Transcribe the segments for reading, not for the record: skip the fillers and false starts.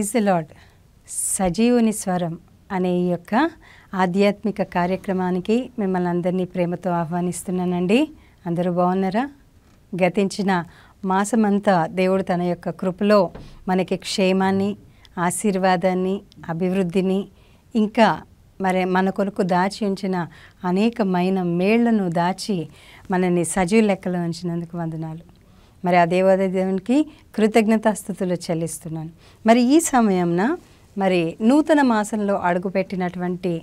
Praise the lord. సజీవుని స్వరం అనే ఈ యొక్క ఆధ్యాత్మిక కార్యక్రమానికి మిమ్మల్ని అందరినీ ప్రేమతో ఆహ్వానిస్తున్నానండి. అందరూ బాగున్నారా? గతించిన మాసమంతా దేవుడు తన యొక్క కృపలో మనకి క్షేమాన్ని, ఆశీర్వాదాన్ని, అభివృద్ధిని, ఇంకా మరి మన కొరకు దాచి ఉంచిన అనేకమైన మేళ్లను దాచి మనల్ని సజీవ లెక్కలో ఉంచినందుకు వందనాలు. మరి ఆ దేవాది దేవునికి కృతజ్ఞతాస్తుతులు చెల్లిస్తున్నాను. మరి ఈ సమయంన మరి నూతన మాసంలో అడుగుపెట్టినటువంటి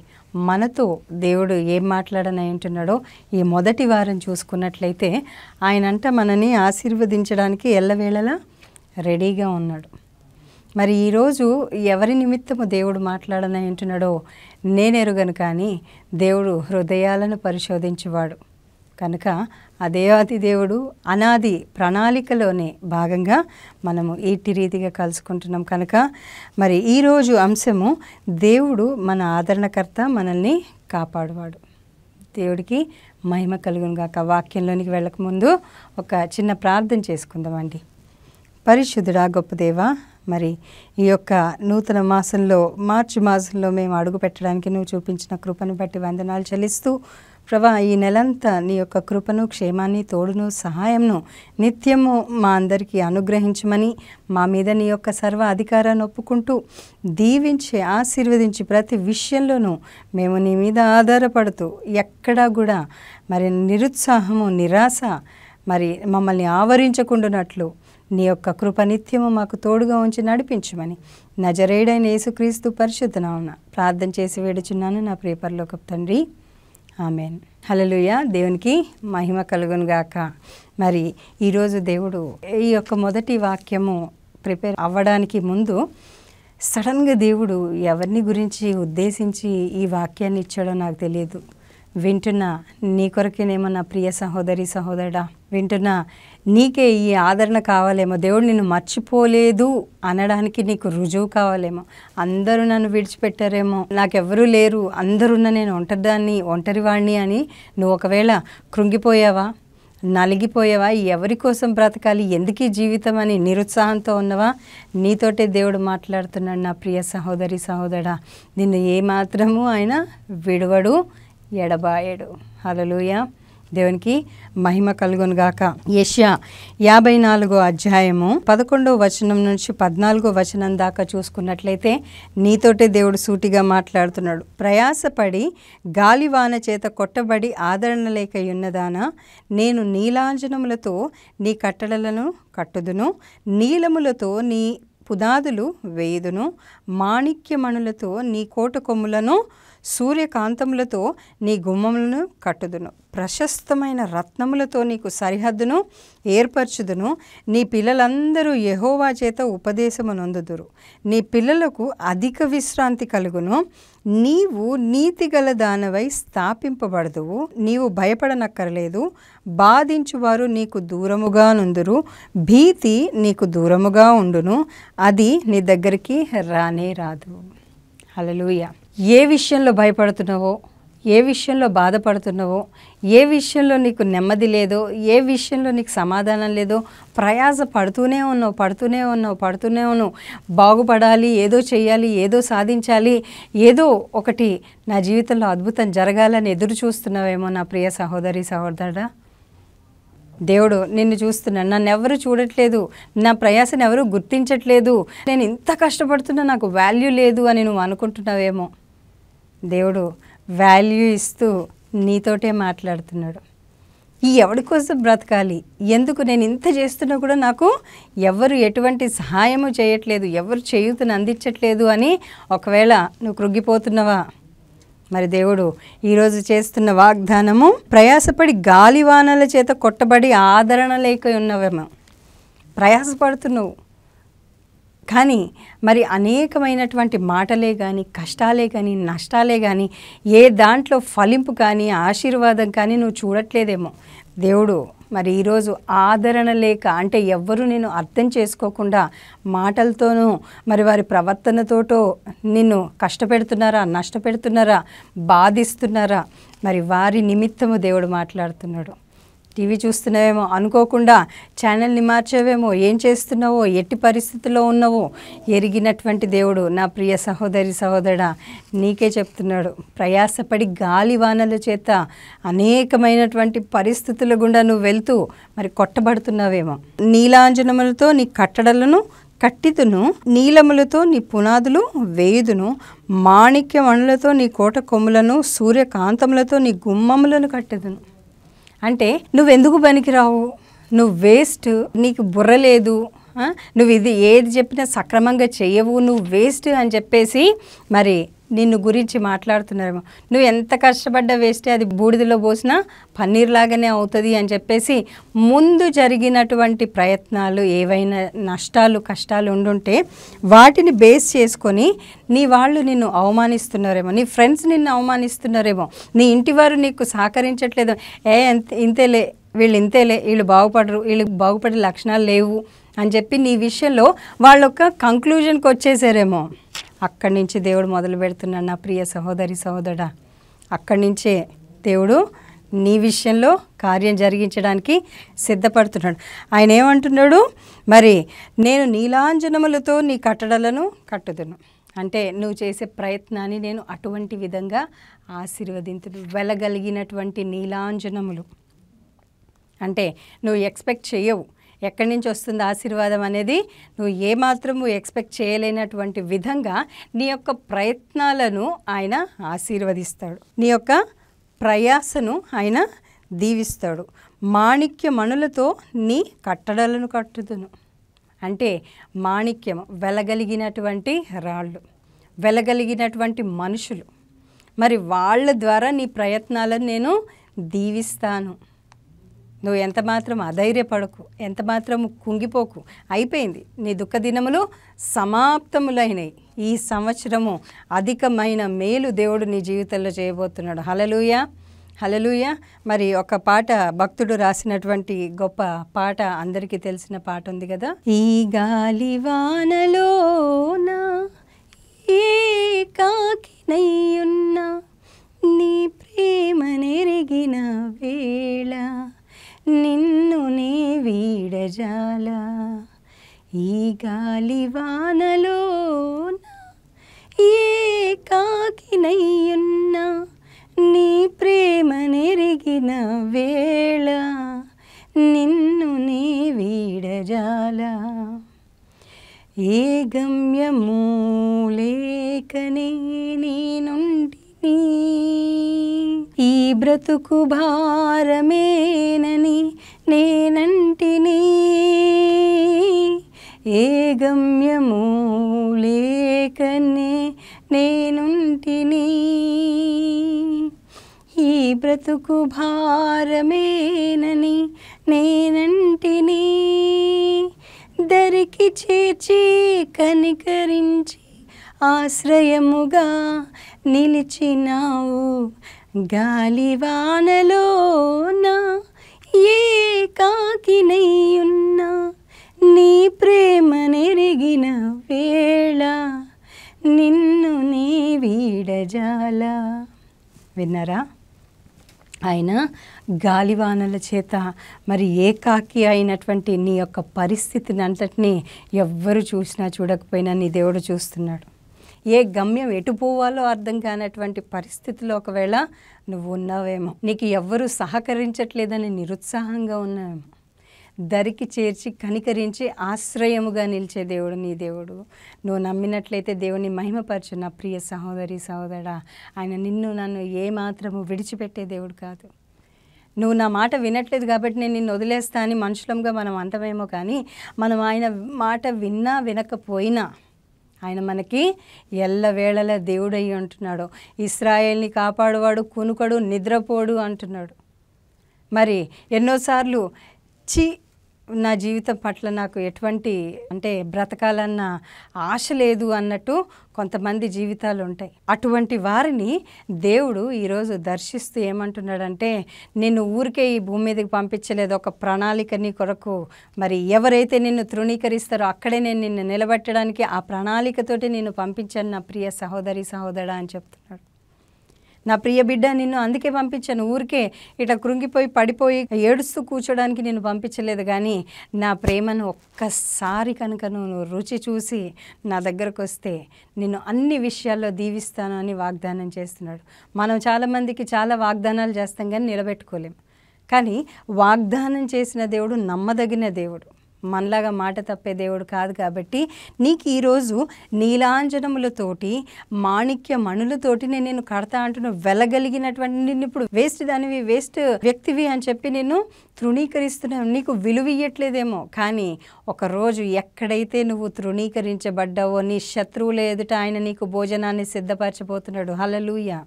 మనతో దేవుడు ఏం మాట్లాడనై ఉంటున్నాడో ఈ మొదటి వారం చూసుకున్నట్లయితే ఆయనంట మనని ఆశీర్వదించడానికి ఎల్లవేళలా రెడీగా ఉన్నాడు. మరి ఈరోజు ఎవరి నిమిత్తము దేవుడు మాట్లాడనై ఉంటున్నాడో నేనెరుగను, కానీ దేవుడు హృదయాలను పరిశోధించువాడు కనుక ఆ దేవాది దేవుడు అనాది ప్రణాళికలోనే భాగంగా మనము ఈటి రీతిగా కలుసుకుంటున్నాం. కనుక మరి ఈరోజు అంశము దేవుడు మన ఆదరణకర్త, మనల్ని కాపాడువాడు. దేవుడికి మహిమ కలుగును గాక. వాక్యంలోనికి వెళ్ళకముందు ఒక చిన్న ప్రార్థన చేసుకుందామండి. పరిశుద్ధుడా గొప్ప దేవా, మరి ఈ యొక్క నూతన మాసంలో మార్చి మాసంలో మేము అడుగు పెట్టడానికి నువ్వు చూపించిన కృపను బట్టి వందనాలు చెల్లిస్తూ, ప్రభా ఈ నెలంతా నీ యొక్క కృపను, క్షేమాన్ని, తోడును, సహాయంను నిత్యము మా అందరికీ అనుగ్రహించమని, మా మీద నీ యొక్క సర్వ అధికారాన్ని ఒప్పుకుంటూ దీవించి ఆశీర్వదించి ప్రతి విషయంలోనూ మేము నీ మీద ఆధారపడుతూ ఎక్కడా కూడా మరి నిరుత్సాహము, నిరాశ మరి మమ్మల్ని ఆవరించకుండానట్లు నీ యొక్క కృప నిత్యము మాకు తోడుగా ఉంచి నడిపించమని నజరేయుడైన యేసుక్రీస్తు పరిశుద్ధ నామమున ప్రార్థన చేసి వేడుచున్నాను నా ప్రియ పరలోకపు తండ్రి, ఆమెన్. హల్లెలూయా. దేవునికి మహిమ కలుగును గాక. మరి ఈరోజు దేవుడు ఈ యొక్క మొదటి వాక్యము ప్రిపేర్ అవ్వడానికి ముందు సడన్గా దేవుడు ఎవరిని గురించి ఉద్దేశించి ఈ వాక్యాన్ని ఇచ్చాడో నాకు తెలియదు. వింటున్నా నీ కొరకేనేమో నా ప్రియ సహోదరి సహోదరుడా, వింటున్నా నీకే ఈ ఆదరణ కావాలేమో, దేవుడు నిన్ను మర్చిపోలేదు అనడానికి నీకు రుజువు కావాలేమో. అందరూ నన్ను విడిచిపెట్టారేమో, నాకెవ్వరూ లేరు, అందరున్న నేను ఒంటరివాణ్ణి అని నువ్వు ఒకవేళ కృంగిపోయావా, నలిగిపోయావా, ఎవరి కోసం బ్రతకాలి, ఎందుకీ జీవితం అని నిరుత్సాహంతో ఉన్నవా, నీతోటే దేవుడు మాట్లాడుతున్నాడు. నా ప్రియ సహోదరి సహోదరుడా, నిన్ను ఏమాత్రము ఆయన విడువడు, ఎడబాయడు. హల్లెలూయా. దేవునికి మహిమ కలుగును గాక. యెషయా 54వ అధ్యాయము 11వ వచనం నుంచి 14వ వచనం దాకా చూసుకున్నట్లయితే నీతోటే దేవుడు సూటిగా మాట్లాడుతున్నాడు. ప్రయాసపడి గాలివాన చేత కొట్టబడి ఆదరణ లేక ఉన్నదానా, నేను నీలాంజనములతో నీ కట్టడలను కట్టుదును, నీలములతో నీ పునాదులు వేయుదును, మాణిక్యమణులతో నీ కోట కొమ్ములను, సూర్యకాంతములతో నీ గుమ్మములను కట్టుదును, ప్రశస్తమైన రత్నములతో నీకు సరిహద్దును ఏర్పరచుదును. నీ పిల్లలందరూ యెహోవా చేత ఉపదేశము నొందుదురు, నీ పిల్లలకు అధిక విశ్రాంతి కలుగును. నీవు నీతిగల దానవై స్థాపింపబడదువు, నీవు భయపడనక్కరలేదు. బాధించువారు నీకు దూరముగా నుందురు, భీతి నీకు దూరముగా ఉండును, అది నీ దగ్గరికి రానే రాదు. హల్లెలూయా. ఏ విషయంలో భయపడుతున్నావో, ఏ విషయంలో బాధపడుతున్నావో, ఏ విషయంలో నీకు నెమ్మది లేదో, ఏ విషయంలో నీకు సమాధానం లేదో, ప్రయాస పడుతూనే ఉన్నావు. బాగుపడాలి, ఏదో చెయ్యాలి, ఏదో సాధించాలి, ఏదో ఒకటి నా జీవితంలో అద్భుతం జరగాలని ఎదురు చూస్తున్నావేమో నా ప్రియ సహోదరి సహోదరుడా. దేవుడు నిన్ను చూస్తున్నాడు. నన్ను ఎవరు చూడట్లేదు, నా ప్రయాసను ఎవరు గుర్తించట్లేదు, నేను ఇంత కష్టపడుతున్నా నాకు వాల్యూ లేదు అని నువ్వు అనుకుంటున్నావేమో. దేవుడు వాల్యూ ఇస్తూ నీతోటే మాట్లాడుతున్నాడు. ఈ ఎవరి కోసం బ్రతకాలి, ఎందుకు నేను ఇంత చేస్తున్నా కూడా నాకు ఎవరు ఎటువంటి సహాయము చేయట్లేదు, ఎవరు చేయూతను అందించట్లేదు అని ఒకవేళ నువ్వు కృంగిపోతున్నావా, మరి దేవుడు ఈరోజు చేస్తున్న వాగ్దానము, ప్రయాసపడి గాలివానల చేత కొట్టబడి ఆదరణ లేక ఉన్నవేమో. ప్రయాసపడుతున్నావు కానీ మరి అనేకమైనటువంటి మాటలే కానీ, కష్టాలే కానీ, నష్టాలే కానీ, ఏ దాంట్లో ఫలింపు కానీ, ఆశీర్వాదం కానీ నువ్వు చూడట్లేదేమో. దేవుడు మరి ఈరోజు ఆదరణ లేక, అంటే ఎవ్వరూ నేను అర్థం చేసుకోకుండా మాటలతోనూ మరి వారి ప్రవర్తనతోటో నిన్ను కష్టపెడుతున్నారా, నష్టపెడుతున్నారా, బాధిస్తున్నారా, మరి వారి నిమిత్తము దేవుడు మాట్లాడుతున్నాడు. టీవీ చూస్తున్నావేమో, అనుకోకుండా ఛానల్ని మార్చావేమో, ఏం చేస్తున్నావో, ఎట్టి పరిస్థితుల్లో ఉన్నావో ఎరిగినటువంటి దేవుడు నా ప్రియ సహోదరి సహోదరా నీకే చెప్తున్నాడు. ప్రయాసపడి గాలి వానల చేత అనేకమైనటువంటి పరిస్థితుల గుండా నువ్వు వెళ్తూ మరి కొట్టబడుతున్నావేమో. నీలాంజనములతో నీ కట్టడలను కట్టితును, నీలములతో నీ పునాదులు వేయుదును, మాణిక్యమణులతో నీ కోట కొమ్ములను, సూర్యకాంతములతో నీ గుమ్మములను కట్టెదును. అంటే నువ్వెందుకు పనికిరావు, నువ్వు వేస్ట్, నీకు బుర్ర లేదు, నువ్వు ఇది ఏది చెప్పినా సక్రమంగా చెయ్యవు, నువ్వు వేస్ట్ అని చెప్పేసి మరి నిన్ను గురించి మాట్లాడుతున్నారేమో. నువ్వు ఎంత కష్టపడ్డా వేస్టే, అది బూడిదలో పోసినా పన్నీర్ లాగానే అవుతుంది అని చెప్పేసి ముందు జరిగినటువంటి ప్రయత్నాలు ఏవైనా నష్టాలు కష్టాలు ఉండుంటే వాటిని బేస్ చేసుకొని నీ వాళ్ళు నిన్ను అవమానిస్తున్నారేమో, నీ ఫ్రెండ్స్ నిన్ను అవమానిస్తున్నారేమో, నీ ఇంటివారు నీకు సహకరించట్లేదు, ఇంతేలే వీళ్ళు ఇంతేలే, వీళ్ళు బాగుపడరు, వీళ్ళకి బాగుపడే లక్షణాలు లేవు అని చెప్పి నీ విషయంలో వాళ్ళొక్క కంక్లూజన్కి వచ్చేసారేమో. అక్కడి నుంచి దేవుడు మొదలు పెడుతున్నాడు నా ప్రియ సహోదరి సహోదరా. అక్కడి నుంచే దేవుడు నీ విషయంలో కార్యం జరిగించడానికి సిద్ధపడుతున్నాడు. ఆయన ఏమంటున్నాడు, మరి నేను నీలాంజనములతో నీ కట్టడలను కట్టుదును. అంటే నువ్వు చేసే ప్రయత్నాన్ని నేను అటువంటి విధంగా ఆశీర్వదించును. వెళ్ళగలిగినటువంటి నీలాంజనములు అంటే నువ్వు ఎక్స్పెక్ట్ చేయవు, ఎక్కడి నుంచి వస్తుంది ఆశీర్వాదం అనేది నువ్వు ఏమాత్రము ఎక్స్పెక్ట్ చేయలేనటువంటి విధంగా నీ యొక్క ప్రయత్నాలను ఆయన ఆశీర్వదిస్తాడు, నీ యొక్క ప్రయాసను ఆయన దీవిస్తాడు. మాణిక్యమణులతో నీ కట్టడలను కట్టుదును. అంటే మాణిక్యం వెలగలిగినటువంటి రాళ్ళు, వెలగలిగినటువంటి మనుషులు, మరి వాళ్ళ ద్వారా నీ ప్రయత్నాలను నేను దీవిస్తాను. నువ్వు ఎంత మాత్రం అధైర్యపడకు, ఎంత మాత్రం కుంగిపోకు. అయిపోయింది, నీ దుఃఖ దినములు సమాప్తములైనవి. ఈ సంవత్సరము అధికమైన మేలు దేవుడు నీ జీవితంలో చేయబోతున్నాడు. హల్లెలూయా, హల్లెలూయా. మరి ఒక పాట భక్తుడు రాసినటువంటి గొప్ప పాట, అందరికీ తెలిసిన పాట ఉంది కదా. ఈ గాలివానలోన ఏకాకినయ్యున్నా నీ ప్రేమ నెరిగిన వేళ నిన్ను నే వీడజాలా. ఈ గాలివానలోన ఏకాకినయ్యున్నా నీ ప్రేమ నెరిగిన వేళ నిన్ను నే వీడజాలా. ఏ గమ్యము లేకనే నీ నుండి ఈ బ్రతుకు భారమేనని నేనంటిని. ఏ గమ్యము లేకనే నేనుంటిని, ఈ బ్రతుకు భారమేనని నేనంటిని. దరికి చేర్చి కనికరించి ఆశ్రయముగా నిలిచినావు. గాలివానలోన ఏకాకినయ్యున్నా నీ ప్రేమ నెరిగిన వేళ నిన్ను నీ వీడజాలా. విన్నారా? ఆయన గాలివానల చేత మరి ఏకాకి అయినటువంటి నీ యొక్క పరిస్థితిని అంతటినీ ఎవ్వరు చూసినా చూడకపోయినా నీ దేవుడు చూస్తున్నాడు. ఏ గమ్యం ఎటు పోవాలో అర్థం కానటువంటి పరిస్థితిలో ఒకవేళ నువ్వు ఉన్నావేమో, నీకు ఎవ్వరూ సహకరించట్లేదని నిరుత్సాహంగా ఉన్నావేమో, దరికి చేర్చి కనికరించి ఆశ్రయముగా నిలిచే దేవుడు నీ దేవుడు. నువ్వు నమ్మినట్లయితే దేవుని మహిమపరచు నా ప్రియ సహోదరి సహోదరా. ఆయన నిన్ను నన్ను ఏమాత్రము విడిచిపెట్టే దేవుడు కాదు. నువ్వు నా మాట వినట్లేదు కాబట్టి నేను నిన్ను వదిలేస్తా అని మనుషులంగా మనం అంటమేమో, కానీ మనం ఆయన మాట విన్నా వినకపోయినా ఆయన మనకి ఎల్లవేళలా దేవుడయ్యి అంటున్నాడు. ఇశ్రాయేల్ని కాపాడువాడు కునుకడు నిద్రపోడు అంటున్నాడు. మరి ఎన్నోసార్లు నా జీవితం పట్ల నాకు ఎటువంటి బ్రతకాలన్న ఆశ లేదు అన్నట్టు కొంతమంది జీవితాలు ఉంటాయి. అటువంటి వారిని దేవుడు ఈరోజు దర్శిస్తూ ఏమంటున్నాడంటే, నిన్ను ఊరికే ఈ భూమి మీదకి పంపించలేదు, ఒక ప్రణాళిక నీ కొరకు. మరి ఎవరైతే నిన్ను తృణీకరిస్తారో అక్కడే నేను నిన్ను నిలబెట్టడానికి ఆ ప్రణాళికతోటి నిన్ను పంపించాను నా ప్రియ సహోదరి సహోదరా అని చెప్తున్నాడు. నా ప్రియ బిడ్డ నిన్ను అందుకే పంపించాను. ఊరికే ఇట్లా కృంగిపోయి పడిపోయి ఏడుస్తూ కూర్చోడానికి నేను పంపించలేదు, కానీ నా ప్రేమను ఒక్కసారి కనుక నువ్వు రుచి చూసి నా దగ్గరకు వస్తే నిన్ను అన్ని విషయాల్లో దీవిస్తాను అని వాగ్దానం చేస్తున్నాడు. మనం చాలామందికి చాలా వాగ్దానాలు చేస్తాం కానీ నిలబెట్టుకోలేం. కానీ వాగ్దానం చేసిన దేవుడు నమ్మదగిన దేవుడు, మనలాగా మాట తప్పే దేవుడు కాదు. కాబట్టి నీకు ఈరోజు నీలాంజనములతోటి మాణిక్య మణులతోటి నేను కడతా అంటున్నా. వెళ్ళగలిగినటువంటి నిన్ను ఇప్పుడు వేస్ట్ దానివి, వేస్ట్ వ్యక్తివి అని చెప్పి నేను తృణీకరిస్తున్నాను. నీకు విలువ ఇయ్యట్లేదేమో, కానీ ఒకరోజు ఎక్కడైతే నువ్వు తృణీకరించబడ్డావో నీ శత్రువుల ఎదుట ఆయన నీకు భోజనాన్ని సిద్ధపరచబోతున్నాడు. హల్లెలూయా,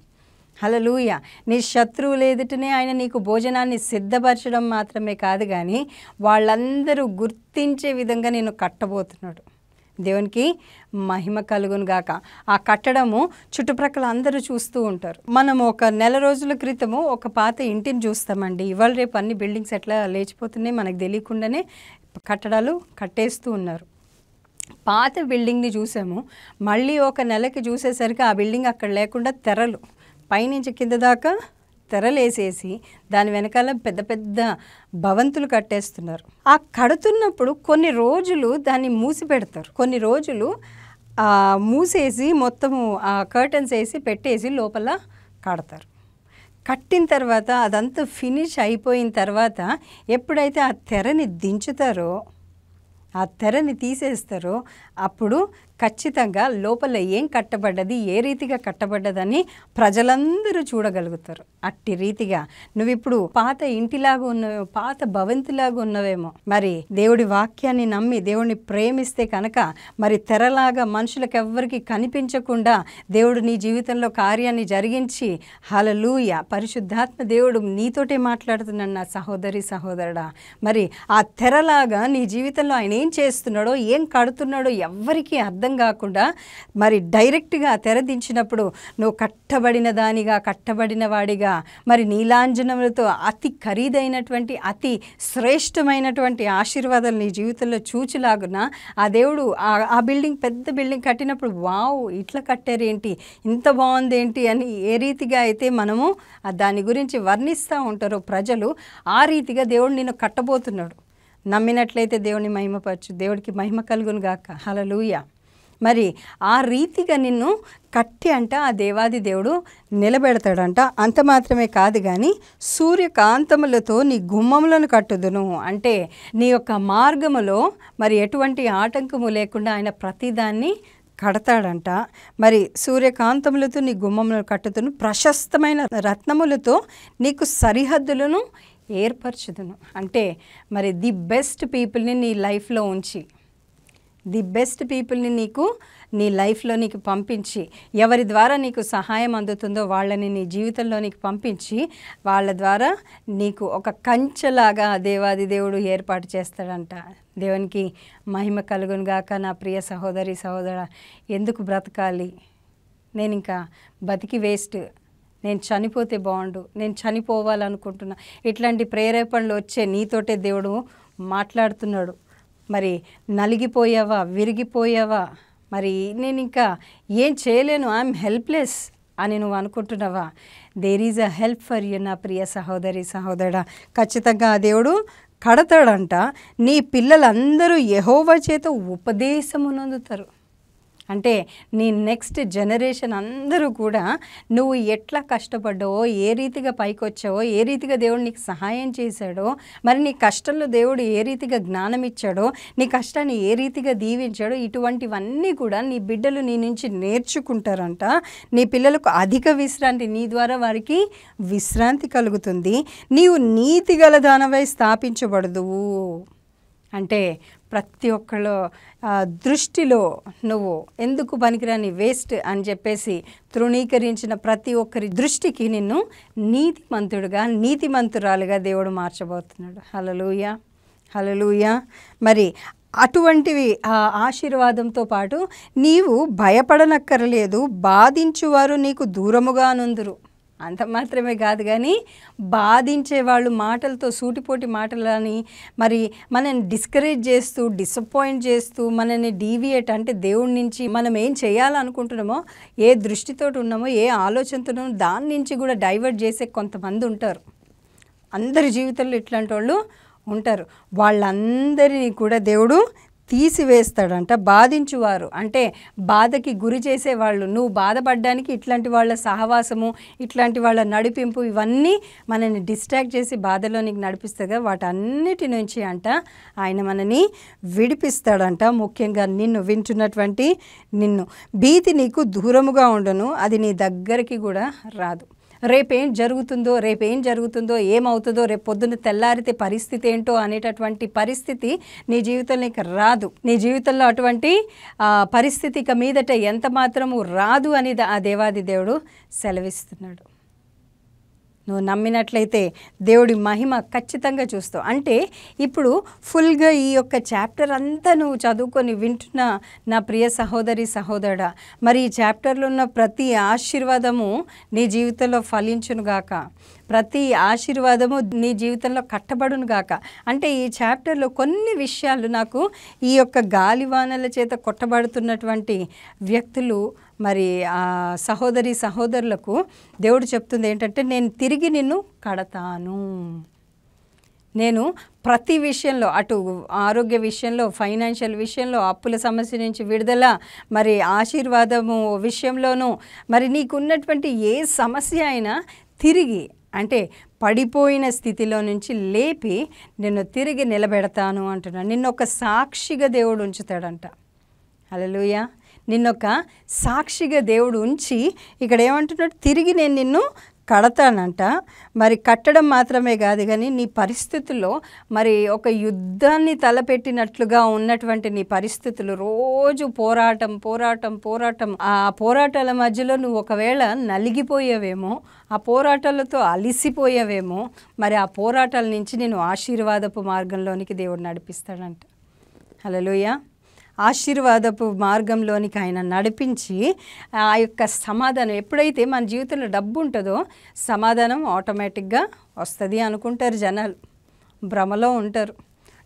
హల్లెలూయా. నీ శత్రువుల ఎదుటనే ఆయన నీకు భోజనాన్ని సిద్ధపరచడం మాత్రమే కాదు, కానీ వాళ్ళందరూ గుర్తించే విధంగా నేను కట్టబోతున్నాడు. దేవునికి మహిమ కలుగును గాక. ఆ కట్టడము చుట్టుప్రక్కల అందరూ చూస్తూ ఉంటారు. మనము ఒక నెల రోజుల క్రితము ఒక పాత ఇంటిని చూస్తామండి. ఇవాళ రేపు అన్ని బిల్డింగ్స్ ఎట్లా లేచిపోతున్నాయి మనకు తెలియకుండానే కట్టడాలు కట్టేస్తూ ఉన్నారు. పాత బిల్డింగ్ని చూసాము, మళ్ళీ ఒక నెలకి చూసేసరికి ఆ బిల్డింగ్ అక్కడ లేకుండా తెరలు పైనుంచి కింద దాకా తెరలేసేసి దాని వెనకాల పెద్ద పెద్ద భవంతులు కట్టేస్తున్నారు. ఆ కడుతున్నప్పుడు కొన్ని రోజులు దాన్ని మూసి పెడతారు, కొన్ని రోజులు మూసేసి మొత్తము ఆ కర్టన్స్ వేసి పెట్టేసి లోపల కడతారు. కట్టిన తర్వాత అదంతా ఫినిష్ అయిపోయిన తర్వాత ఎప్పుడైతే ఆ తెరని దించుతారో, ఆ తెరని తీసేస్తారో, అప్పుడు ఖచ్చితంగా లోపల ఏం కట్టబడ్డది, ఏ రీతిగా కట్టబడ్డదని ప్రజలందరూ చూడగలుగుతారు. అట్టి రీతిగా నువ్వు ఇప్పుడు పాత ఇంటిలాగా ఉన్నవేమో, పాత భవంతిలాగా ఉన్నవేమో. మరి దేవుడి వాక్యాన్ని నమ్మి దేవుడిని ప్రేమిస్తే కనుక మరి తెరలాగా మనుషులకు ఎవ్వరికి కనిపించకుండా దేవుడు నీ జీవితంలో కార్యాన్ని జరిగించి, హల్లెలూయా, పరిశుద్ధాత్మ దేవుడు నీతోటే మాట్లాడుతున్నాడు నా సహోదరి సహోదరుడా. మరి ఆ తెరలాగా నీ జీవితంలో ఆయన ఏం చేస్తున్నాడో, ఏం కడుతున్నాడో ఎవ్వరికీ అర్థం కాకుండా మరి డైరెక్ట్గా తెరదించినప్పుడు నువ్వు కట్టబడిన దానిగా, కట్టబడిన వాడిగా, మరి నీలాంజనములతో అతి ఖరీదైనటువంటి అతి శ్రేష్టమైనటువంటి ఆశీర్వాదాలు నీ జీవితంలో చూచిలాగున ఆ దేవుడు ఆ బిల్డింగ్, పెద్ద బిల్డింగ్ కట్టినప్పుడు వావ్ ఇట్లా కట్టారేంటి, ఇంత బాగుంది ఏంటి అని ఏ రీతిగా అయితే మనము దాని గురించి వర్ణిస్తూ ఉంటారో ప్రజలు, ఆ రీతిగా దేవుడు నిన్ను కట్టబోతున్నాడు. నమ్మినట్లయితే దేవుని మహిమపరచు, దేవుడికి మహిమ కలుగును గాక. హల్లెలూయా. మరి ఆ రీతిగా నిన్ను కట్టి అంట ఆ దేవాది దేవుడు నిలబెడతాడంట. అంత మాత్రమే కాదు, కానీ సూర్యకాంతములతో నీ గుమ్మములను కట్టుదును. అంటే నీ యొక్క మార్గములో మరి ఎటువంటి ఆటంకము లేకుండా ఆయన ప్రతిదాన్ని కడతాడంట. మరి సూర్యకాంతములతో నీ గుమ్మములను కట్టుదును, ప్రశస్తమైన రత్నములతో నీకు సరిహద్దులను ఏర్పరచుదును. అంటే మరి ది బెస్ట్ పీపుల్ని నీ లైఫ్లో ఉంచి, ది బెస్ట్ పీపుల్ని నీకు నీ లైఫ్లో నీకు పంపించి, ఎవరి ద్వారా నీకు సహాయం అందుతుందో వాళ్ళని నీ జీవితంలో నీకు పంపించి, వాళ్ళ ద్వారా నీకు ఒక కంచెలాగా దేవాది దేవుడు ఏర్పాటు చేస్తాడంట. దేవునికి మహిమ కలుగును గాక. నా ప్రియ సహోదరి సహోదరా, ఎందుకు బ్రతకాలి, నేను ఇంకా బతికి వేస్ట్, నేను చనిపోతే బాగుండు, నేను చనిపోవాలనుకుంటున్నా, ఇట్లాంటి ప్రేరేపణలు వచ్చే నీతోటే దేవుడు మాట్లాడుతున్నాడు. మరి నలిగిపోయావా, విరిగిపోయావా, మరి నేను ఇంకా ఏం చేయలేను, ఐఎమ్ హెల్ప్లెస్ అని నువ్వు అనుకుంటున్నావా? There is a help for you నా ప్రియ సహోదరి సహోదరుడా. ఖచ్చితంగా ఆ దేవుడు కడతాడంట. నీ పిల్లలందరూ యెహోవా చేత ఉపదేశమునందుతారు. అంటే నీ నెక్స్ట్ జనరేషన్ అందరూ కూడా నువ్వు ఎట్లా కష్టపడ్డావో, ఏ రీతిగా పైకి వచ్చావో, ఏ రీతిగా దేవుడు నీకు సహాయం చేశాడో, మరి నీ కష్టంలో దేవుడు ఏ రీతిగా జ్ఞానం ఇచ్చాడో, నీ కష్టాన్ని ఏ రీతిగా దీవించాడో, ఇటువంటివన్నీ కూడా నీ బిడ్డలు నీ నుంచి నేర్చుకుంటారంట. నీ పిల్లలకు అధిక విశ్రాంతి, నీ ద్వారా వారికి విశ్రాంతి కలుగుతుంది. నీవు నీతి గల దానవై స్థాపించబడదువు. అంటే ప్రతి ఒక్కళ్ళ దృష్టిలో నువ్వు ఎందుకు పనికిరాని వేస్ట్ అని చెప్పేసి తృణీకరించిన ప్రతి ఒక్కరి దృష్టికి నిన్ను నీతిమంతుడుగా, నీతిమంతురాలుగా దేవుడు మార్చబోతున్నాడు. హల్లెలూయా, హల్లెలూయా. మరి అటువంటివి ఆ ఆశీర్వాదంతో పాటు నీవు భయపడనక్కర్లేదు, బాధించువారు నీకు దూరముగా నుందురు. అంత మాత్రమే కాదు కానీ బాధించే వాళ్ళు మాటలతో సూటిపోటి మాటలని మరి మనల్ని డిస్కరేజ్ చేస్తూ డిసప్పాయింట్ చేస్తూ మనల్ని డీవియేట్ అంటే దేవుడి నుంచి మనం ఏం చేయాలనుకుంటున్నామో ఏ దృష్టితోటి ఉన్నామో ఏ ఆలోచనతో ఉన్నామో దాని నుంచి కూడా డైవర్ట్ చేసే కొంతమంది ఉంటారు. అందరి జీవితంలో ఇట్లాంటి వాళ్ళు ఉంటారు. వాళ్ళందరినీ కూడా దేవుడు తీసివేస్తాడంట. బాధించువారు అంటే బాధకి గురి చేసేవాళ్ళు, నువ్వు బాధపడడానికి ఇట్లాంటి వాళ్ళ సహవాసము, ఇట్లాంటి వాళ్ళ నడిపింపు ఇవన్నీ మనల్ని డిస్ట్రాక్ట్ చేసి బాధలోనికి నడిపిస్తాగా వాటన్నిటి నుంచి అంట ఆయన మనని విడిపిస్తాడంట. ముఖ్యంగా నిన్ను వింటున్నటువంటి నిన్ను భీతి నీకు దూరముగా ఉండను, అది నీ దగ్గరికి కూడా రాదు. రేపేం జరుగుతుందో ఏమవుతుందో రేపు పొద్దున్న తెల్లారితే పరిస్థితి ఏంటో అనేటటువంటి పరిస్థితి నీ జీవితంలో ఇక రాదు. నీ జీవితంలో అటువంటి పరిస్థితి ఇక మీదట ఎంత మాత్రము రాదు అని ఆ దేవాది దేవుడు సెలవిస్తున్నాడు. నువ్వు నమ్మినట్లయితే దేవుడి మహిమ ఖచ్చితంగా చూస్తావు. అంటే ఇప్పుడు ఫుల్గా ఈ యొక్క చాప్టర్ అంతా నువ్వు చదువుకొని వింటున్న నా ప్రియ సహోదరి సహోదరుడా, మరి ఈ చాప్టర్లో ఉన్న ప్రతి ఆశీర్వాదము నీ జీవితంలో ఫలించునుగాక, ప్రతి ఆశీర్వాదము నీ జీవితంలో కట్టబడును గాక. అంటే ఈ చాప్టర్లో కొన్ని విషయాలు నాకు ఈ యొక్క గాలివానల చేత కొట్టబడుతున్నటువంటి వ్యక్తులు మరి ఆ సహోదరి సహోదరులకు దేవుడు చెప్తుంది ఏంటంటే, నేను తిరిగి నిన్ను కడతాను. నేను ప్రతి విషయంలో, అటు ఆరోగ్య విషయంలో, ఫైనాన్షియల్ విషయంలో, అప్పుల సమస్య నుంచి విడుదల, మరి ఆశీర్వాదము విషయంలోనూ, మరి నీకున్నటువంటి ఏ సమస్య అయినా తిరిగి అంటే పడిపోయిన స్థితిలో నుంచి లేపి నిన్ను తిరిగి నిలబెడతాను అంటున్నాను. నిన్నొక సాక్షిగా దేవుడు ఉంచుతాడంట. హల్లెలూయా. నిన్నొక సాక్షిగా దేవుడు ఉంచి ఇక్కడ ఏమంటున్నాడు, తిరిగి నేను నిన్ను కడతానంట. మరి కట్టడం మాత్రమే కాదు కానీ నీ పరిస్థితుల్లో మరి ఒక యుద్ధాన్ని తలపెట్టినట్లుగా ఉన్నటువంటి నీ పరిస్థితులు, రోజు పోరాటం పోరాటం పోరాటం, ఆ పోరాటాల మధ్యలో నువ్వు ఒకవేళ నలిగిపోయావేమో, ఆ పోరాటాలతో అలిసిపోయావేమో, మరి ఆ పోరాటాల నుంచి నేను ఆశీర్వాదపు మార్గంలోనికి దేవుడు నడిపిస్తాడంట. హల్లెలూయా. ఆశీర్వాదపు మార్గంలోనికి ఆయన నడిపించి ఆ యొక్క సమాధానం, ఎప్పుడైతే మన జీవితంలో డబ్బు ఉంటుందో సమాధానం ఆటోమేటిక్గా వస్తుంది అనుకుంటారు జనాలు, భ్రమలో ఉంటారు.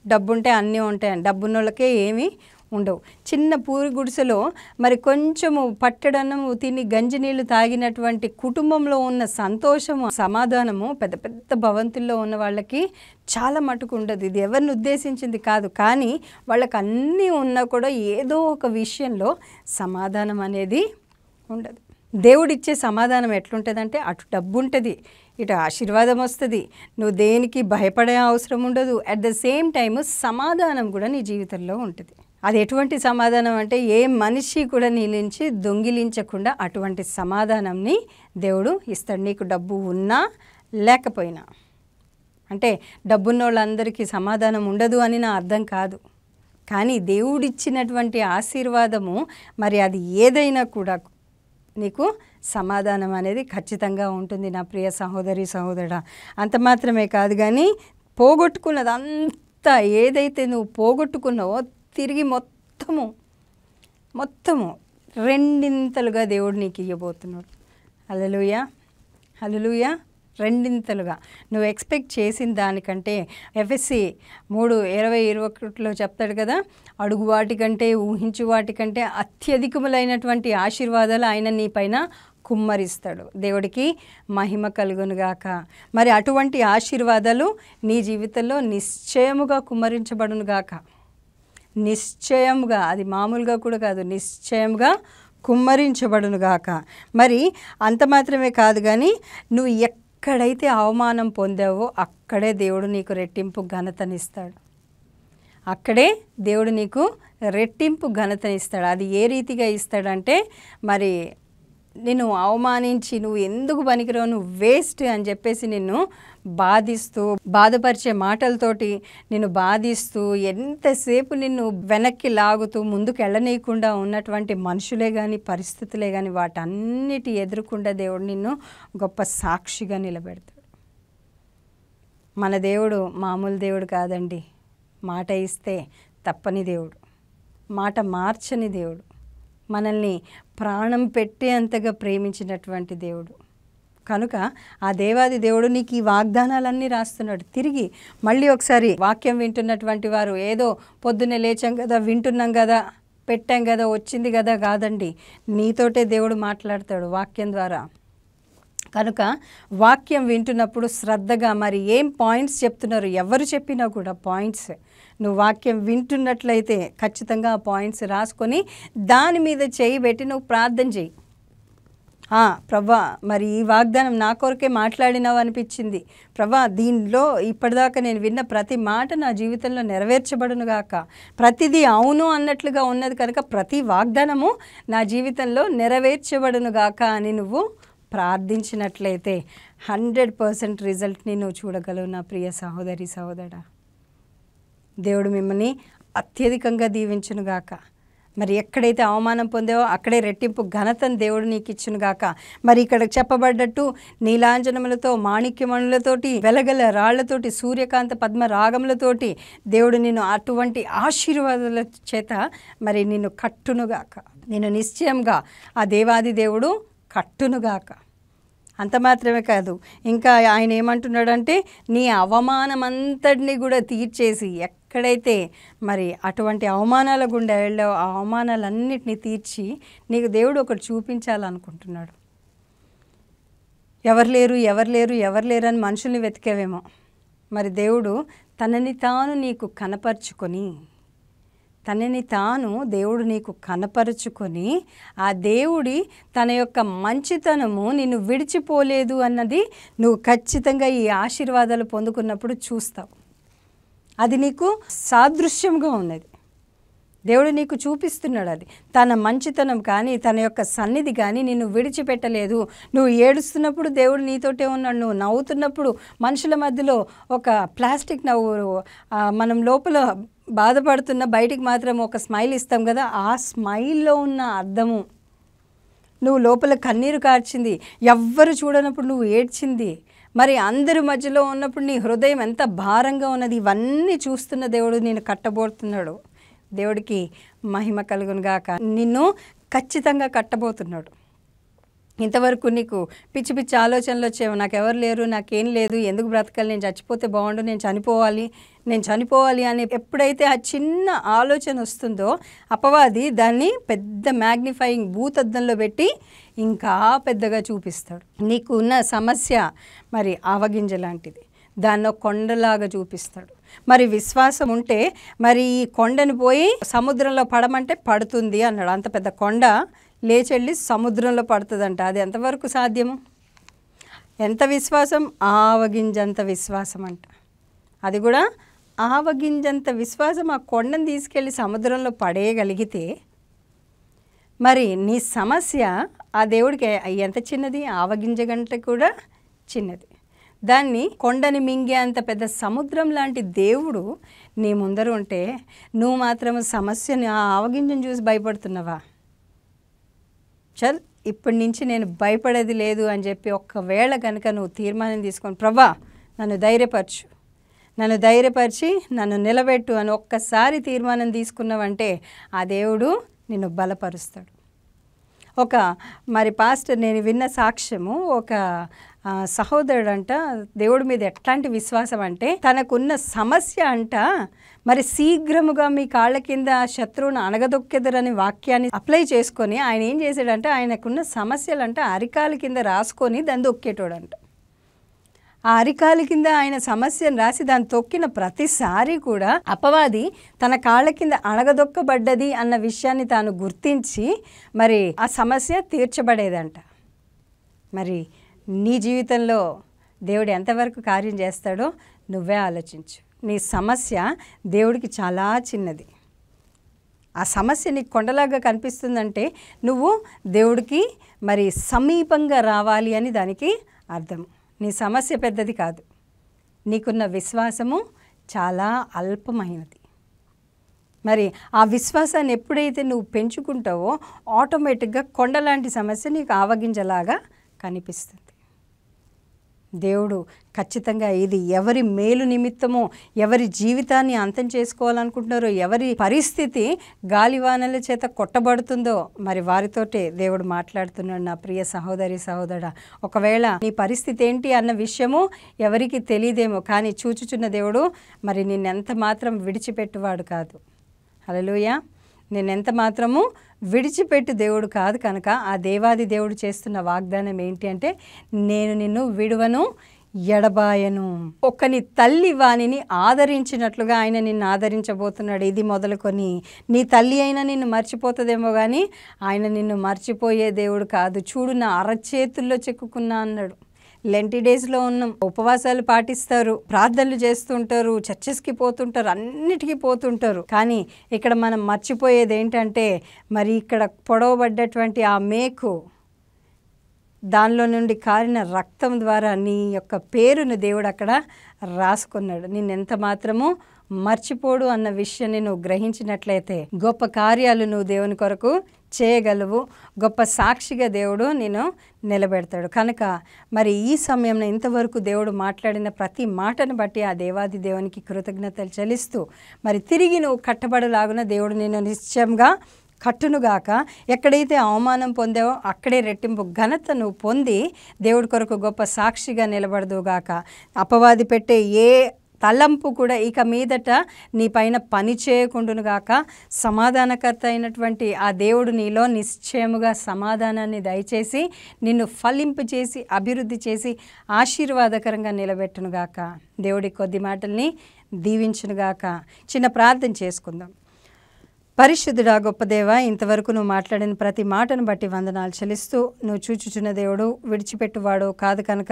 డబ్బు ఉంటే అన్నీ ఉంటాయని. డబ్బున్న వాళ్ళకే ఏమీ ఉండవు. చిన్న పూరి గుడిసెలో మరి కొంచెము పట్టడన్నము తిని గంజి నీళ్ళు తాగినటువంటి కుటుంబంలో ఉన్న సంతోషము సమాధానము పెద్ద పెద్ద భవంతుల్లో ఉన్న వాళ్ళకి చాలా మటుకు ఉండదు. ఇది ఎవరిని ఉద్దేశించింది కాదు, కానీ వాళ్ళకి అన్నీ ఉన్నా కూడా ఏదో ఒక విషయంలో సమాధానం అనేది ఉండదు. దేవుడిచ్చే సమాధానం ఎట్లుంటుందంటే, అటు డబ్బు ఉంటుంది, ఇటు ఆశీర్వాదం వస్తుంది, నువ్వు దేనికి భయపడే అవసరం ఉండదు. అట్ ద సేమ్ టైము సమాధానం కూడా నీ జీవితంలో ఉంటుంది. అది ఎటువంటి సమాధానం అంటే, ఏ మనిషి కూడా నీ నుంచి దొంగిలించకుండా అటువంటి సమాధానంని దేవుడు ఇస్తాడు. నీకు డబ్బు ఉన్నా లేకపోయినా. అంటే డబ్బున్న వాళ్ళందరికీ సమాధానం ఉండదు అని నా అర్థం కాదు, కానీ దేవుడిచ్చినటువంటి ఆశీర్వాదము మరి అది ఏదైనా కూడా నీకు సమాధానం అనేది ఖచ్చితంగా ఉంటుంది నా ప్రియ సహోదరి సహోదరుడా. అంత మాత్రమే కాదు కానీ పోగొట్టుకున్నది అంతా ఏదైతే నువ్వు పోగొట్టుకున్నావో తిరిగి మొత్తము రెండింతలుగా దేవుడు నీకు ఇవ్వబోతున్నాడు. హల్లెలూయా. హల్లెలూయా. రెండింతలుగా నువ్వు ఎక్స్పెక్ట్ చేసిన దానికంటే. ఎఫ్ఎస్సి 3:20-21లో చెప్తాడు కదా, అడుగు వాటికంటే ఊహించు వాటికంటే అత్యధికములైనటువంటి ఆశీర్వాదాలు ఆయన నీ పైన కుమ్మరిస్తాడు. దేవుడికి మహిమ కలుగునుగాక. మరి అటువంటి ఆశీర్వాదాలు నీ జీవితంలో నిశ్చయముగా కుమ్మరించబడునుగాక. నిశ్చయముగా, అది మామూలుగా కూడా కాదు, నిశ్చయంగా కుమ్మరించబడునుగాక. మరి అంత మాత్రమే కాదు కానీ నువ్వు ఎక్కడైతే అవమానం పొందావో అక్కడే దేవుడు నీకు రెట్టింపు ఘనతనిస్తాడు. అక్కడే దేవుడు నీకు రెట్టింపు ఘనతనిస్తాడు. అది ఏ రీతిగా ఇస్తాడంటే, మరి నిన్ను అవమానించి నువ్వు ఎందుకు పనికిరావు, నువ్వు వేస్ట్ అని చెప్పేసి నిన్ను బాధిస్తూ, బాధపరిచే మాటలతోటి నిన్ను బాధిస్తూ, ఎంతసేపు నిన్ను వెనక్కి లాగుతూ ముందుకు వెళ్ళనీయకుండా ఉన్నటువంటి మనుషులే కానీ పరిస్థితులే కానీ వాటన్నిటి ఎదుర్కొండా దేవుడు నిన్ను గొప్ప సాక్షిగా నిలబెడతాడు. మన దేవుడు మామూలు దేవుడు కాదండి. మాట ఇస్తే తప్పని దేవుడు, మాట మార్చని దేవుడు, మనల్ని ప్రాణం పెట్టేంతగా ప్రేమించినటువంటి దేవుడు. కనుక ఆ దేవాది దేవుడు నీకు ఈ వాగ్దానాలన్నీ రాస్తున్నాడు. తిరిగి మళ్ళీ ఒకసారి వాక్యం వింటున్నటువంటి వారు ఏదో పొద్దున్నే లేచాం కదా, వింటున్నాం కదా, పెట్టాం కదా, వచ్చింది కదా కాదండి. నీతోటే దేవుడు మాట్లాడతాడు వాక్యం ద్వారా. కనుక వాక్యం వింటున్నప్పుడు శ్రద్ధగా మరి ఏం పాయింట్స్ చెప్తున్నారు, ఎవరు చెప్పినా కూడా పాయింట్స్ నువ్వు వాక్యం వింటున్నట్లయితే ఖచ్చితంగా ఆ పాయింట్స్ రాసుకొని దాని మీద చేయి పెట్టి నువ్వు ప్రార్థన చేయి. ప్రభా, మరి ఈ వాగ్దానం నా కొరకే మాట్లాడినావు అనిపించింది ప్రభా, దీనిలో ఇప్పటిదాకా నేను విన్న ప్రతి మాట నా జీవితంలో నెరవేర్చబడును గాక. ప్రతిదీ అవును అన్నట్లుగా ఉన్నది కనుక ప్రతి వాగ్దానము నా జీవితంలో నెరవేర్చబడును గాక అని నువ్వు ప్రార్థించినట్లయితే 100% రిజల్ట్ని నువ్వు చూడగలవు నా ప్రియ సహోదరి సహోదరా. దేవుడు మిమ్మల్ని అత్యధికంగా దీవించునుగాక. మరి ఎక్కడైతే అవమానం పొందావో అక్కడే రెట్టింపు ఘనతను దేవుడు నీకు ఇచ్చునుగాక. మరి ఇక్కడ చెప్పబడ్డట్టు నీలాంజనములతో, మాణిక్యమణులతోటి, వెలగల రాళ్లతోటి, సూర్యకాంత పద్మ రాగములతోటి దేవుడు నిన్ను అటువంటి ఆశీర్వాదాల చేత మరి నిన్ను కట్టునుగాక. నిన్ను నిశ్చయంగా ఆ దేవాది దేవుడు కట్టునుగాక. అంత మాత్రమే కాదు, ఇంకా ఆయన ఏమంటున్నాడంటే నీ అవమానమంతటిని కూడా తీర్చేసి, ఎక్కడైతే మరి అటువంటి అవమానాల గుండా వెళ్ళావో ఆ అవమానాలన్నిటినీ తీర్చి నీకు దేవుడు ఒకటి చూపించాలనుకుంటున్నాడు. ఎవరు లేరు ఎవరు లేరు ఎవరు లేరు అని మనుషుల్ని వెతికేవేమో, మరి దేవుడు తనని తాను నీకు కనపరుచుకొని, తనని తాను దేవుడు నీకు కనపరుచుకొని ఆ దేవుడి తన యొక్క మంచితనము నిన్ను విడిచిపోలేదు అన్నది నువ్వు ఖచ్చితంగా ఈ ఆశీర్వాదాలు పొందుకున్నప్పుడు చూస్తావు. అది నీకు సాదృశ్యంగా ఉన్నది. దేవుడు నీకు చూపిస్తున్నాడు. అది తన మంచితనం కానీ తన యొక్క సన్నిధి కానీ నిన్ను విడిచిపెట్టలేదు. నువ్వు ఏడుస్తున్నప్పుడు దేవుడు నీతోటే ఉన్నాడు. నువ్వు నవ్వుతున్నప్పుడు మనుషుల మధ్యలో ఒక ప్లాస్టిక్ నవ్వు, మనం లోపల బాధపడుతున్న బయటికి మాత్రం ఒక స్మైల్ ఇస్తాం కదా, ఆ స్మైల్లో ఉన్న అర్థము, నువ్వు లోపల కన్నీరు కార్చింది, ఎవ్వరు చూడనప్పుడు నువ్వు ఏడ్చింది, మరి అందరి మధ్యలో ఉన్నప్పుడు నీ హృదయం ఎంత భారంగా ఉన్నది, ఇవన్నీ చూస్తున్న దేవుడు నేను కట్టబోతున్నాడు. దేవుడికి మహిమ కలుగునుగాక. నిన్ను ఖచ్చితంగా కట్టబోతున్నాడు. ఇంతవరకు నీకు పిచ్చి పిచ్చి ఆలోచనలు వచ్చేవి, నాకెవరు లేరు, నాకేం లేదు, ఎందుకు బ్రతకాలి, నేను చచ్చిపోతే బాగుండు, నేను చనిపోవాలి అని ఎప్పుడైతే ఆ చిన్న ఆలోచన వస్తుందో అపవాది దాన్ని పెద్ద మ్యాగ్నిఫైయింగ్ భూతద్దంలో పెట్టి ఇంకా పెద్దగా చూపిస్తాడు. నీకు ఉన్న సమస్య మరి ఆవగింజ లాంటిది, దాన్ని కొండలాగా చూపిస్తాడు. మరి విశ్వాసం ఉంటే మరి ఈ కొండని పోయి సముద్రంలో పడమంటే పడుతుంది అన్నాడు. అంత పెద్ద కొండ లేచెళ్ళి సముద్రంలో పడుతుందంట. అది ఎంతవరకు సాధ్యము? ఎంత విశ్వాసం? ఆవగింజంత విశ్వాసం అంట. అది కూడా ఆవగింజంత విశ్వాసం ఆ కొండను తీసుకెళ్ళి సముద్రంలో పడేయగలిగితే మరి నీ సమస్య ఆ దేవుడికి ఎంత చిన్నది, ఆవగింజ గంట కూడా చిన్నది. దాన్ని కొండని మింగే అంత పెద్ద సముద్రం లాంటి దేవుడు నీ ముందర ఉంటే నువ్వు మాత్రం సమస్యని ఆ ఆవగింజను చూసి భయపడుతున్నావా? చల్, ఇప్పటి నుంచి నేను భయపడేది లేదు అని చెప్పి ఒక్కవేళ కనుక నువ్వు తీర్మానం తీసుకొని ప్రభా నన్ను ధైర్యపరిచి నన్ను నిలబెట్టు అని ఒక్కసారి తీర్మానం తీసుకున్నావంటే ఆ దేవుడు నిన్ను బలపరుస్తాడు. ఒక మరి పాస్టర్ నేను విన్న సాక్ష్యము, ఒక సహోదరుడు అంట దేవుడి మీద ఎట్లాంటి విశ్వాసం అంటే తనకున్న సమస్య అంట మరి శీఘ్రముగా మీ కాళ్ళ కింద శత్రువును అణగదొక్కెదరని వాక్యాన్ని అప్లై చేసుకొని ఆయన ఏం చేశాడంటే ఆయనకున్న సమస్యలంట అరికాల కింద రాసుకొని దాన్ని దొక్కేటోడంట. ఆ అరికాల కింద ఆయన సమస్యను రాసి దాన్ని తొక్కిన ప్రతిసారి కూడా అపవాది తన కాళ్ళ కింద అణగదొక్కబడ్డది అన్న విషయాన్ని తాను గుర్తించి మరి ఆ సమస్య తీర్చబడేదంట. మరి నీ జీవితంలో దేవుడు ఎంతవరకు కార్యం చేస్తాడో నువ్వే ఆలోచించు. నీ సమస్య దేవుడికి చాలా చిన్నది. ఆ సమస్య నీకు కొండలాగా కనిపిస్తుందంటే నువ్వు దేవుడికి మరి సమీపంగా రావాలి అని దానికి అర్థం. నీ సమస్య పెద్దది కాదు, నీకున్న విశ్వాసము చాలా అల్పమైనది. మరి ఆ విశ్వాసాన్ని ఎప్పుడైతే నువ్వు పెంచుకుంటావో ఆటోమేటిక్గా కొండలాంటి సమస్య నీకు ఆవగింజలాగా కనిపిస్తుంది. దేవుడు ఖచ్చితంగా ఇది ఎవరి మేలు నిమిత్తమో, ఎవరి జీవితాన్ని అంతం చేసుకోవాలనుకుంటున్నారో, ఎవరి పరిస్థితి గాలివానల చేత కొట్టబడుతుందో మరి వారితోటే దేవుడు మాట్లాడుతున్నాడు. నా ప్రియ సహోదరి సహోదరుడా, ఒకవేళ నీ పరిస్థితి ఏంటి అన్న విషయము ఎవరికి తెలియదేమో, కానీ చూచుచున్న దేవుడు మరి నిన్నెంత మాత్రం విడిచిపెట్టువాడు కాదు. హల్లెలూయా. నిన్నెంత మాత్రము విడిచిపెట్టు దేవుడు కాదు. కనుక ఆ దేవాది దేవుడు చేస్తున్న వాగ్దానం ఏంటి అంటే, నేను నిన్ను విడువను ఎడబాయను. ఒక్కని తల్లి వానిని ఆదరించినట్లుగా ఆయన నిన్ను ఆదరించబోతున్నాడు. ఇది మొదలుకొని నీ తల్లి అయినా నిన్ను మర్చిపోతుందేమో కానీ ఆయన నిన్ను మర్చిపోయే దేవుడు కాదు. చూడు, నా అరచేతుల్లో చెక్కుకున్నా అన్నాడు. లెంటి డేస్లో ఉన్నాం, ఉపవాసాలు పాటిస్తారు, ప్రార్థనలు చేస్తుంటారు, చర్చెస్కి పోతుంటారు, అన్నిటికీ పోతుంటారు. కానీ ఇక్కడ మనం మర్చిపోయేది ఏంటంటే, మరి ఇక్కడ పొడవబడ్డటువంటి ఆ మేకు, దానిలో నుండి కారిన రక్తం ద్వారా నీ యొక్క పేరును దేవుడు అక్కడ రాసుకున్నాడు. నిన్నెంత మాత్రము మర్చిపోడు అన్న విషయాన్ని నువ్వు గ్రహించినట్లయితే గొప్ప కార్యాలు నువ్వు దేవుని కొరకు చేయగలవు. గొప్ప సాక్షిగా దేవుడు నేను నిలబెడతాడు. కనుక మరి ఈ సమయంలో ఇంతవరకు దేవుడు మాట్లాడిన ప్రతి మాటను బట్టి ఆ దేవాది దేవునికి కృతజ్ఞతలు చెల్లిస్తూ మరి తిరిగి నువ్వు కట్టబడలాగున దేవుడు నేను నిశ్చయంగా కట్టునుగాక. ఎక్కడైతే అవమానం పొందావో అక్కడే రెట్టింపు ఘనత నువ్వు పొంది దేవుడి కొరకు గొప్ప సాక్షిగా నిలబడదుగాక. అపవాది పెట్టే ఏ తలంపు కూడా ఇక మీదట నీ పైన పని చేయకుండునుగాక. సమాధానకర్త అయినటువంటి ఆ దేవుడు నీలో నిశ్చయముగా సమాధానాన్ని దయచేసి నిన్ను ఫలింపు చేసి అభివృద్ధి చేసి ఆశీర్వాదకరంగా నిలబెట్టునుగాక. దేవుడి కొద్ది మాటల్ని దీవించునుగాక. చిన్న ప్రార్థన చేసుకుందాం. పరిశుద్ధుడా గొప్ప దేవ, ఇంతవరకు నువ్వు మాట్లాడిన ప్రతి మాటను బట్టి వందనాలు చెల్లిస్తూ, నువ్వు చూచుచున్న దేవుడు విడిచిపెట్టువాడు కాదు. కనుక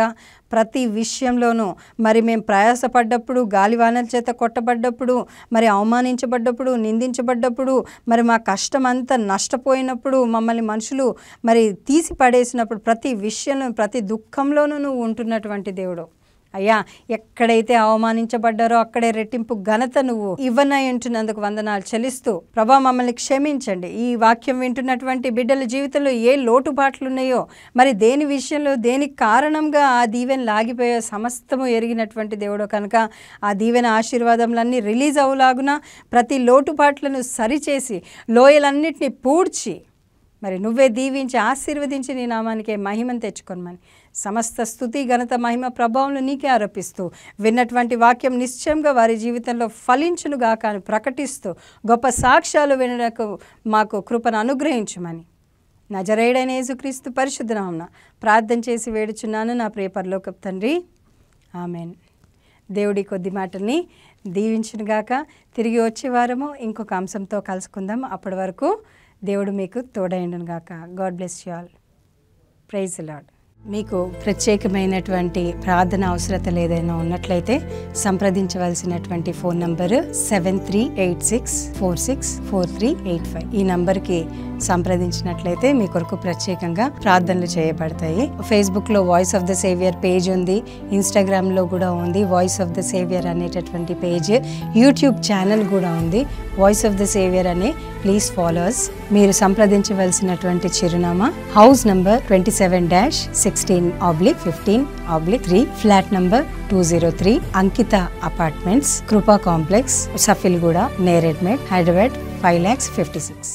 ప్రతి విషయంలోనూ మరి మేము ప్రయాసపడ్డప్పుడు, గాలివానల చేత కొట్టబడ్డప్పుడు, మరి అవమానించబడ్డప్పుడు, నిందించబడ్డప్పుడు, మరి మా కష్టం అంతా నష్టపోయినప్పుడు, మమ్మల్ని మనుషులు మరి తీసి పడేసినప్పుడు, ప్రతి విషయంలో ప్రతి దుఃఖంలోనూ నువ్వు ఉంటున్నటువంటి దేవుడు అయ్యా. ఎక్కడైతే అవమానించబడ్డారో అక్కడే రెట్టింపు ఘనత నువ్వు ఇవ్వనై ఉంటున్నందుకు వందనాలు చెల్లిస్తూ, ప్రభా మమ్మల్ని క్షమించండి. ఈ వాక్యం వింటున్నటువంటి బిడ్డల జీవితంలో ఏ లోటుపాట్లు ఉన్నాయో, మరి దేని విషయంలో దేనికి కారణంగా ఆ దీవెన లాగిపోయే సమస్తము ఎరిగినటువంటి దేవుడు కనుక ఆ దీవెన ఆశీర్వాదములన్నీ రిలీజ్ అవ్వలాగున ప్రతి లోటుపాట్లను సరిచేసి లోయలన్నిటినీ పూడ్చి మరి నువ్వే దీవించి ఆశీర్వదించి నీ నామానికే మహిమను తెచ్చుకొనమని సమస్త స్తుతి ఘనత మహిమ ప్రభావం నీకే ఆరోపిస్తూ విన్నటువంటి వాక్యం నిశ్చయంగా వారి జీవితంలో ఫలించునుగాక అని ప్రకటిస్తూ గొప్ప సాక్ష్యాలు వినడానికి మాకు కృపను అనుగ్రహించమని నజరేయుడైన యేసుక్రీస్తు పరిశుద్ధ నామమున ప్రార్థన చేసి వేడుచున్నాను నా ప్రియ పరలోకపు తండ్రి, ఆమెన్. దేవుడి కొద్ది మాటల్ని దీవించునుగాక. తిరిగి వచ్చే వారము ఇంకొక అంశంతో కలుసుకుందాం. అప్పటి వరకు దేవుడు మీకు తోడైండును గాక. God bless you all. Praise the Lord. మీకు ప్రత్యేకమైనటువంటి ప్రార్థన అవసరతలు ఏదైనా ఉన్నట్లయితే సంప్రదించవలసినటువంటి ఫోన్ నంబరు 7386464385. ఈ నంబర్కి సంప్రదించినట్లయితే మీ కొరకు ప్రత్యేకంగా ప్రార్థనలు చేయబడతాయి. ఫేస్బుక్లో voice of the saviour page ఉంది, ఇన్స్టాగ్రామ్లో కూడా ఉంది వాయిస్ ఆఫ్ ద సేవియర్ అనేటటువంటి పేజ్, యూట్యూబ్ ఛానల్ కూడా ఉంది వాయిస్ ఆఫ్ ద సేవియర్ అనే. Please followers. మీరు సంప్రదించవలసినటువంటి చిరునామా హౌస్ నంబర్ 27-16/15/3, ఫ్లాట్ నంబర్ 203, అంకిత అపార్ట్మెంట్స్, కృపా కాంప్లెక్స్, సఫిల్గూడ, నేరెడ్మెట్, హైదరాబాద్ 5,56,000.